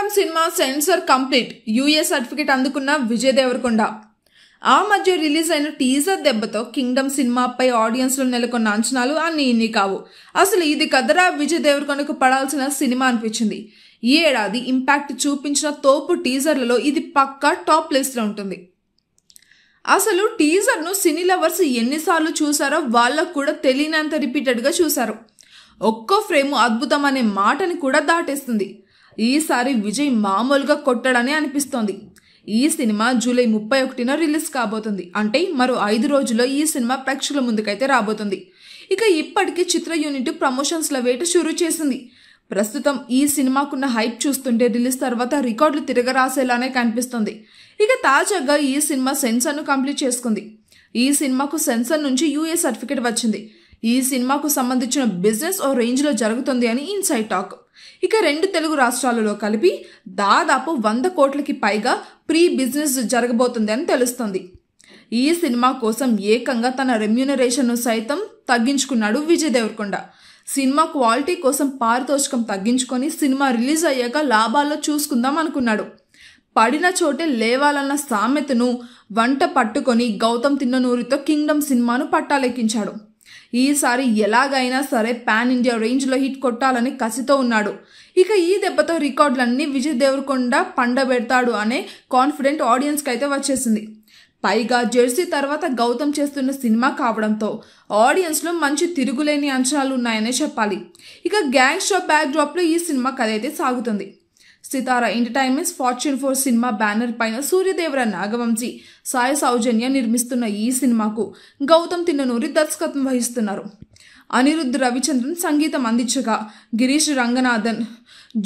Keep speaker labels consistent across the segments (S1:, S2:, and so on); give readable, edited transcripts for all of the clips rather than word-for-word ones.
S1: Kingdom cinema censor complete, UA certificate అందుకున్న విజయ్ దేవరకొండ. ఆ మధ్య రిలీజ్ అయిన టీజర్ దెబ్బతో కింగ్డమ్ సినిమాపై ఆడియన్స్ లో నెలకొన్న అంచనాలు అన్ని ఇన్ని కావు. అసలు ఇది కదరా విజయ్ దేవరకొండకు పడాల్సిన సినిమా అనిపించింది. ఈ ఏడాది ఇంపాక్ట్ చూపించిన తోపు టీజర్లలో ఇది పక్కా టాప్ లిస్ట్ లో ఉంటుంది. అసలు టీజర్ ను సినీ లవర్స్ ఎన్నిసార్లు చూసారో వాళ్ళకు కూడా తెలియనంత రిపీటెడ్ గా చూశారు. ఒక్కో ఫ్రేమ్ అద్భుతం అనే మాటని కూడా దాటేస్తుంది. ఈసారి విజయ్ మామూలుగా కొట్టాడని అనిపిస్తోంది. ఈ సినిమా జూలై 31న రిలీజ్ కాబోతుంది. అంటే మరో 5 రోజుల్లో ఈ సినిమా ప్రేక్షకుల ముందుకైతే రాబోతుంది. ఇక ఇప్పటికీ చిత్ర యూనిట్ ప్రమోషన్స్ల వేట షురూ చేసింది. ప్రస్తుతం ఈ సినిమాకున్న హైప్ చూస్తుంటే రిలీజ్ తర్వాత రికార్డులు తిరగరాసేలానే కనిపిస్తుంది. ఇక తాజాగా ఈ సినిమా సెన్సార్ను కంప్లీట్ చేసుకుంది. ఈ సినిమాకు సెన్సార్ నుంచి యూఏ సర్టిఫికేట్ వచ్చింది. ఈ సినిమాకు సంబంధించిన బిజినెస్ ఓ రేంజ్ లో జరుగుతుంది అని ఇన్సైడ్ టాక్. ఇక 2 తెలుగు రాష్ట్రాలలో కలిపి దాదాపు 100 కోట్లకి పైగా ప్రీ బిజినెస్ జరగబోతుంది అని తెలుస్తుంది. ఈ సినిమా కోసం ఏకంగా తన రెమ్యూనరేషన్ సైతం తగ్గించుకున్నాడు విజయ్ దేవరకొండ. సినిమా క్వాలిటీ కోసం పారితోషికం తగ్గించుకొని సినిమా రిలీజ్ అయ్యాక లాభాల్లో చూసుకుందాం అనుకున్నాడు. పడిన చోటే లేవాలన్న సామెతను వంట పట్టుకొని గౌతమ్ తిన్ననూరితో కింగ్డమ్ సినిమాను పట్టాలెక్కించాడు. ఈసారి ఎలాగైనా సరే పాన్ ఇండియా రేంజ్ లో హిట్ కొట్టాలని కసితో ఉన్నాడు. ఇక ఈ దెబ్బతో రికార్డులన్నీ విజయ్ దేవరకొండ పండబెడతాడు అనే కాన్ఫిడెంట్ ఆడియన్స్ కి అయితే వచ్చేసింది. పైగా జెర్సీ తర్వాత గౌతమ్ చేస్తున్న సినిమా కావడంతో ఆడియన్స్ లో మంచి తిరుగులేని అంచనాలు ఉన్నాయనే చెప్పాలి. ఇక గ్యాంగ్స్టర్ బ్యాక్ డ్రాప్ లో ఈ సినిమా కథ అయితే సాగుతుంది. సితారా ఎంటర్టైన్మెంట్స్ ఫార్చ్యూన్ 4 సినిమా బ్యానర్ పైన సూర్యదేవర నాగవంశీ, సాయి సౌజన్య నిర్మిస్తున్న ఈ సినిమాకు గౌతమ్ తిన్ననూరి దర్శకత్వం వహిస్తున్నారు. అనిరుద్ధ్ రవిచంద్రన్ సంగీతం అందించగా గిరీష్ రంగనాథన్,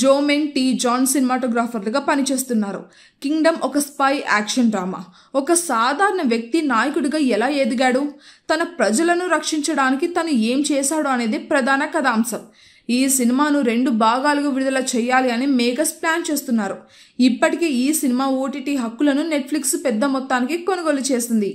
S1: జోమెన్ టీ జాన్ సినిమాటోగ్రాఫర్లుగా పనిచేస్తున్నారు. కింగ్డమ్ ఒక స్పై యాక్షన్ డ్రామా. ఒక సాధారణ వ్యక్తి నాయకుడిగా ఎలా ఎదిగాడు, తన ప్రజలను రక్షించడానికి తను ఏం చేశాడు అనేది ప్రధాన కథాంశం. ఈ సినిమాను 2 భాగాలుగా విడుదల చేయాలి అని మేకర్స్ ప్లాన్ చేస్తున్నారు. ఇప్పటికే ఈ సినిమా ఓటీటీ హక్కులను నెట్ఫ్లిక్స్ పెద్ద మొత్తానికి కొనుగోలు చేసింది.